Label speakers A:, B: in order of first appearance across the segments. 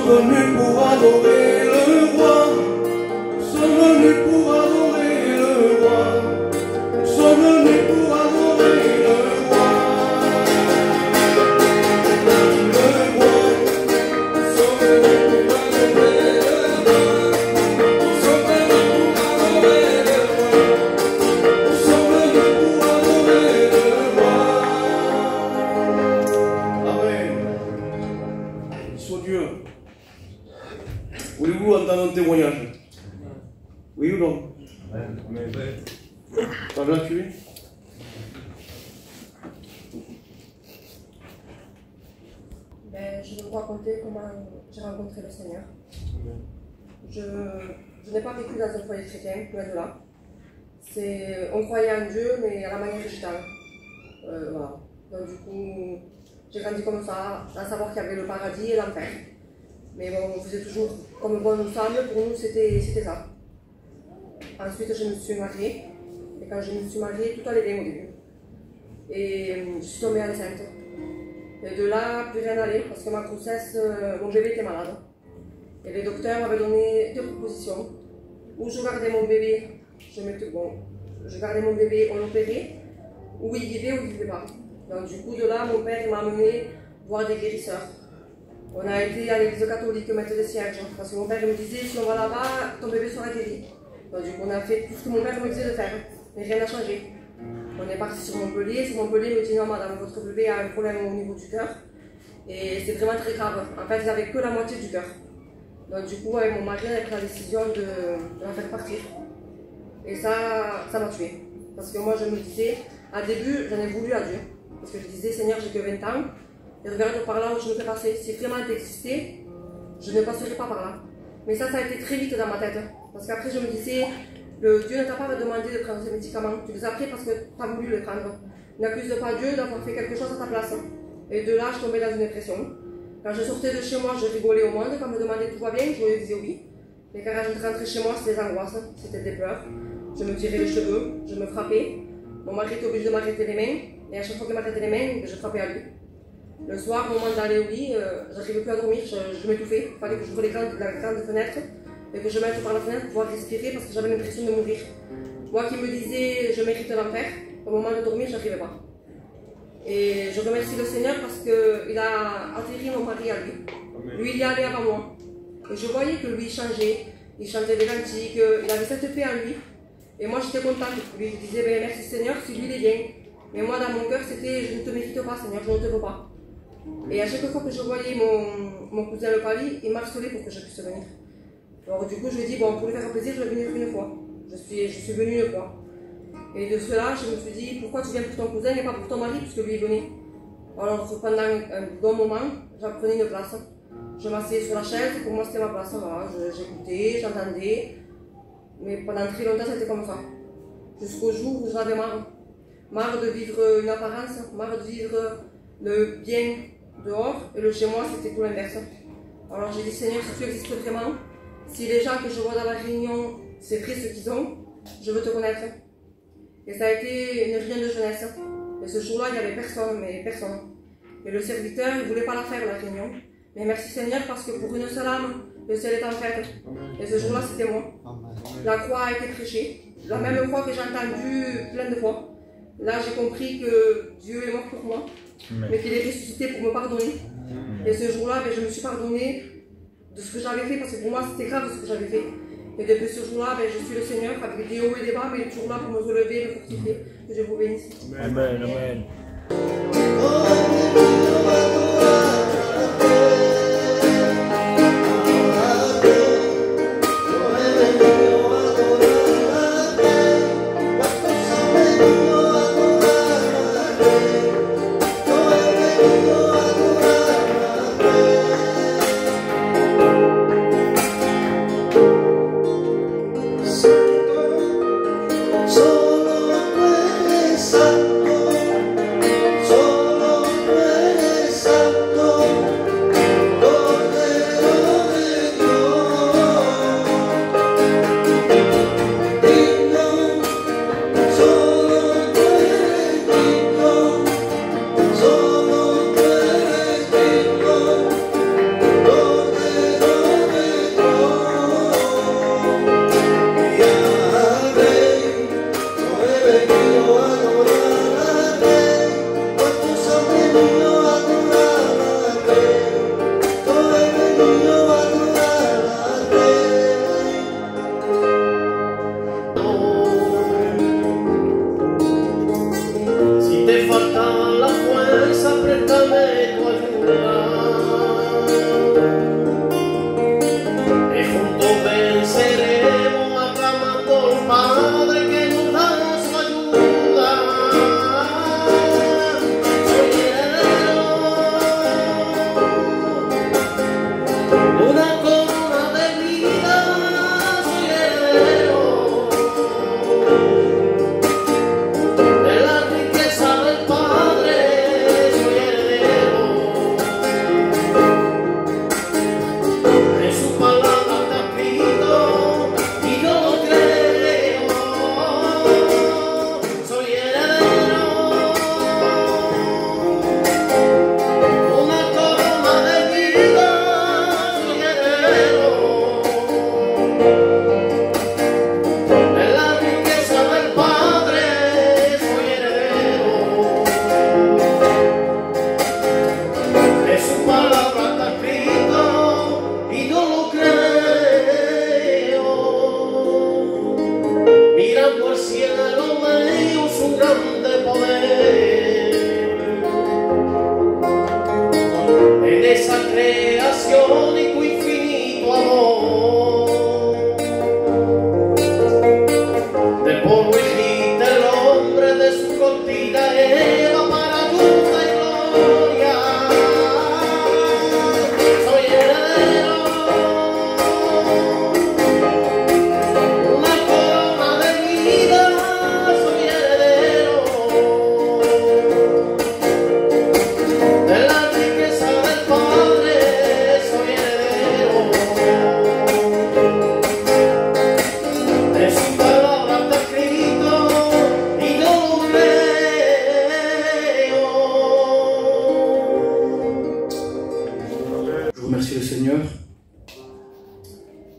A: venus pour adorer le roi. Nous sommes venus pour adorer le roi. Nous sommes venus pour adorer le roi. Le roi. Nous sommes venus pour adorer le roi. Nous sommes venus pour adorer le roi. Nous sommes venus pour adorer le roi. Amen. Soit Dieu. Voulez-vous entendre un témoignage? Oui ou non? T'as bien tué?
B: Je vais vous raconter comment j'ai rencontré le Seigneur. Je n'ai pas vécu dans un foyer chrétien, loin de là. On croyait en Dieu, mais à la manière végétale. Voilà. Donc du coup, j'ai grandi comme ça, à savoir qu'il y avait le paradis et l'enfer. Mais bon, on faisait toujours comme bon nous semble, pour nous c'était ça. Ensuite, je me suis mariée. Et quand je me suis mariée, tout allait bien au début. Et je suis tombée enceinte. Et de là, plus rien n'allait, parce que ma grossesse, mon bébé était malade. Et les docteurs m'avaient donné deux propositions. Ou je gardais mon bébé, je gardais mon bébé, on l'opérait, ou il vivait ou il ne vivait pas. Donc du coup, de là, mon père m'a amené voir des guérisseurs. On a été à l'église catholique mettre des cierges, parce que mon père me disait, si on va là-bas, ton bébé sera guéri. Donc du coup, on a fait tout ce que mon père me disait de faire, mais rien n'a changé. On est parti sur Montpellier, il me dit non madame, votre bébé a un problème au niveau du cœur, et c'est vraiment très grave. En fait, il n'avait que la moitié du cœur. Donc du coup, avec mon mari, on a pris la décision de la faire partir. Et ça m'a tuée. Parce que moi, je me disais, à début, j'en ai voulu à Dieu. Parce que je disais, Seigneur, j'ai que 20 ans, et regarde par là où je me fais passer. Si vraiment tu existais, je ne passerai pas par là. Mais ça a été très vite dans ma tête. Parce qu'après, je me disais, Dieu ne t'a pas demandé de prendre ces médicaments. Tu les as pris parce que tu as voulu les prendre. N'accuse pas Dieu d'avoir fait quelque chose à ta place. Et de là, je tombais dans une dépression. Quand je sortais de chez moi, je rigolais au monde. Quand on me demandait tout va bien, je disais oui. Mais quand je rentrais chez moi, c'était des angoisses, c'était des pleurs. Je me tirais les cheveux, je me frappais. Mon mari était obligé de m'arrêter les mains. Et à chaque fois qu'il m'arrêtait les mains, je frappais à lui. Le soir, au moment d'aller au lit, je n'arrivais plus à dormir, je m'étouffais. Il fallait que j'ouvre la grande fenêtre et que je mette par la fenêtre pour pouvoir respirer parce que j'avais l'impression de mourir. Moi qui me disais je mérite l'enfer, au moment de dormir, je n'arrivais pas. Et je remercie le Seigneur parce qu'il a atterri mon mari à lui. Lui, il y allait avant moi. Et je voyais que lui, il changeait. Il chantait des cantiques, il avait cette paix en lui. Et moi, j'étais contente. Lui, je disais ben, merci Seigneur, si lui, il est bien. Mais moi, dans mon cœur, c'était je ne te mérite pas, Seigneur, je ne te veux pas. Et à chaque fois que je voyais mon cousin le pali, il m'harcelait pour que je puisse venir. Alors du coup, je lui ai dit, bon, pour lui faire plaisir, je vais venir une fois. Je suis venue une fois. Et de cela, je me suis dit, pourquoi tu viens pour ton cousin et pas pour ton mari, puisque lui est venu. Alors pendant un bon moment, j'apprenais une place. Je m'asseyais sur la chaise, pour moi c'était ma place. Voilà. J'écoutais, j'entendais. Mais pendant très longtemps, c'était comme ça. Jusqu'au jour où j'en avais marre. Marre de vivre une apparence, marre de vivre le bien dehors, et le chez moi, c'était tout l'inverse. Alors j'ai dit, Seigneur, si tu existes vraiment, si les gens que je vois dans la réunion, c'est vrai ce qu'ils ont, je veux te connaître. Et ça a été une réunion de jeunesse. Et ce jour-là, il n'y avait personne, mais personne. Et le serviteur, il ne voulait pas la faire, la réunion. Mais merci Seigneur, parce que pour une seule âme, le ciel est en fête. Et ce jour-là, c'était moi. La croix a été prêchée. La même croix que j'ai entendue plein de fois. Là, j'ai compris que Dieu est mort pour moi, mais qu'il est ressuscité pour me pardonner. Et ce jour-là, je me suis pardonnée de ce que j'avais fait, parce que pour moi, c'était grave ce que j'avais fait. Et depuis ce jour-là, je suis le Seigneur, avec des hauts et des bas, mais il est toujours là pour me relever, me fortifier. Que je vous bénisse.
C: Amen, amen.
A: Solo tú eres santo.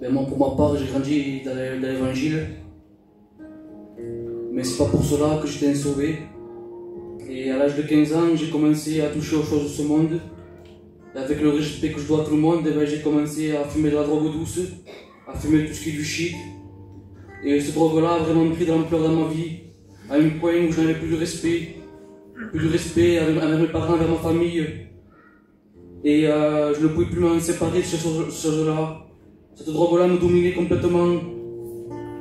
C: Ben moi, pour ma part, j'ai grandi dans l'évangile. Mais c'est pas pour cela que j'étais un sauvé. Et à l'âge de 15 ans, j'ai commencé à toucher aux choses de ce monde. Et avec le respect que je dois à tout le monde, ben, j'ai commencé à fumer de la drogue douce, à fumer tout ce qui est du shit. Et cette drogue-là a vraiment pris de l'ampleur dans ma vie, à un point où je n'avais plus de respect envers mes parents, envers ma famille. Et je ne pouvais plus m'en séparer de ces choses-là. Cette drogue-là me dominait complètement.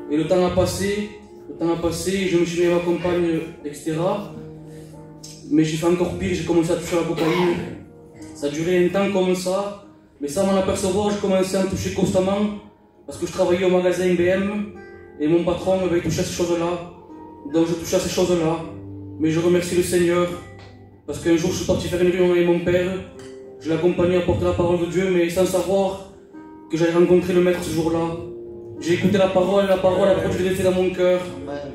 C: Et le temps a passé, je me suis mis à ma compagne, etc. Mais j'ai fait encore pire, j'ai commencé à toucher à la cocaïne. Ça a duré un temps comme ça, mais sans m'en apercevoir, je commençais à en toucher constamment. Parce que je travaillais au magasin IBM, et mon patron m'avait touché à ces choses-là. Donc je touchais à ces choses-là. Mais je remercie le Seigneur, parce qu'un jour je suis parti faire une réunion avec mon père. Je l'ai accompagné à porter la parole de Dieu, mais sans savoir que j'allais rencontrer le Maître ce jour-là. J'ai écouté la parole a produit de l'effet dans mon cœur.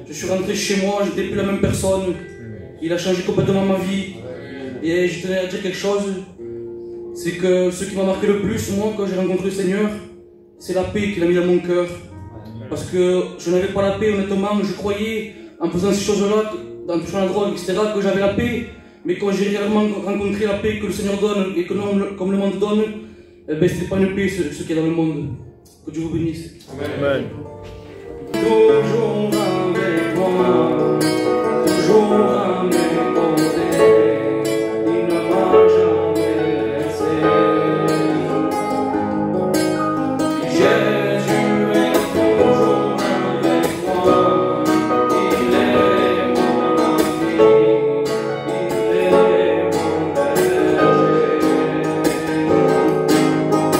C: Je suis rentré chez moi, je n'étais plus la même personne. Il a changé complètement ma vie. Et je tenais à dire quelque chose, c'est que ce qui m'a marqué le plus, moi, quand j'ai rencontré le Seigneur, c'est la paix qu'il a mis dans mon cœur. Parce que je n'avais pas la paix, honnêtement, je croyais, en faisant ces choses-là, en touchant la drogue, etc., que j'avais la paix. Mais quand j'ai réellement rencontré la paix que le Seigneur donne et que comme le monde donne, eh ben, c'était pas une paix ce qu'il y a dans le monde. Que Dieu vous bénisse.
A: Amen.
C: Toujours avec moi, toujours à mes côtés, il ne m'a jamais laissé. Jésus est toujours avec moi, il est mon ami, il est mon berger.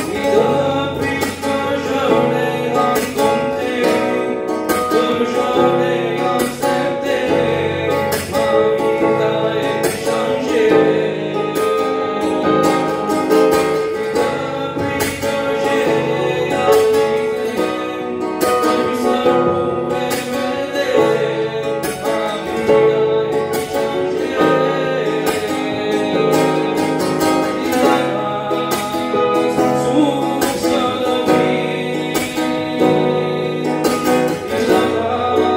C: Et depuis que je l'ai rencontré, que je l'ai accepté, ma vie a été changée. Depuis que j'ai réalisé que lui seul pouvait m'aider, ma vie a été changée. Il a source de vie. Il a changé ma vie. Il a la vertu dans ta vie. Il a source de vie. Il a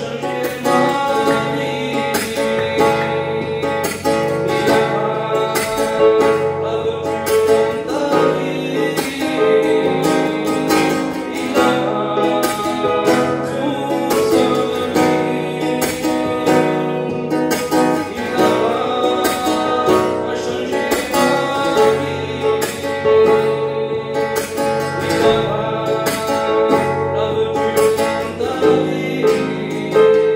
C: changé ma vie. Il a la vertu dans ta vie. Jésus est toujours avec moi,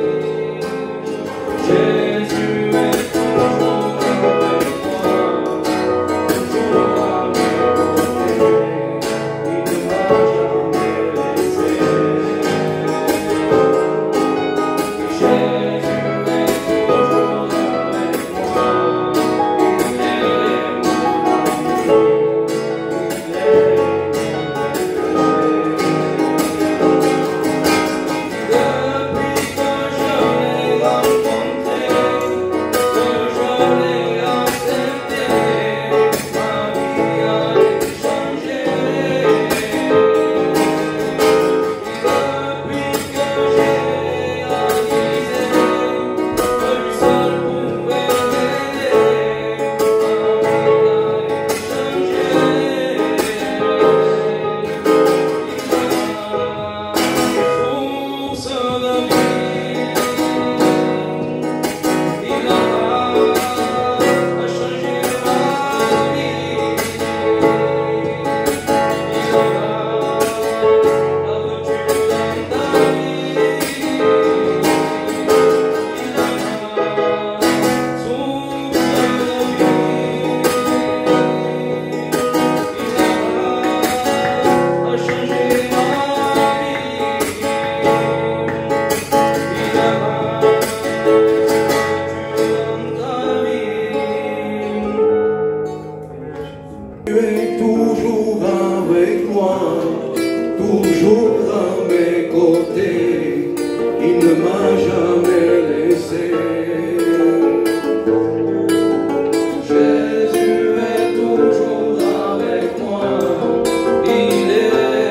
C: toujours à mes côtés, il ne m'a jamais laissé. Jésus est toujours avec moi, il est mon ami, il est mon Depuis que je l'ai rencontré, que je l'ai accepté, ma vie a été changée. Depuis que j'ai réalisé que lui seul pouvait m'aider, ma vie a été changée. Source de vie, il a changé ma vie. Il a la vertu dans ta vie. Il a source de vie. Il a changé ma vie. Il a dans ta vie.
A: Tu es toujours avec moi, toujours à mes côtés, il ne m'a jamais laissé. Jésus est toujours avec moi, il est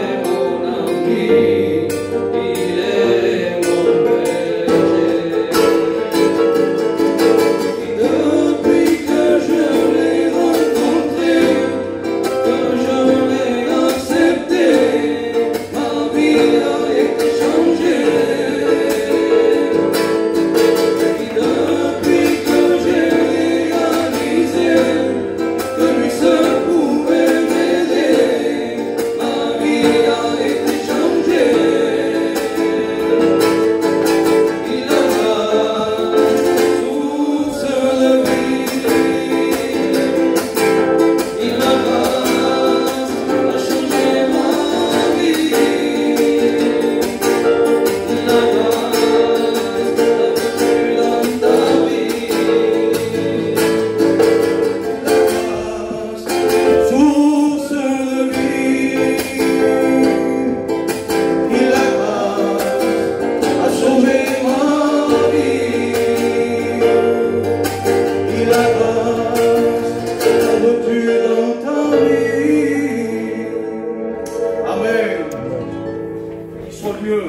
A: soit mieux.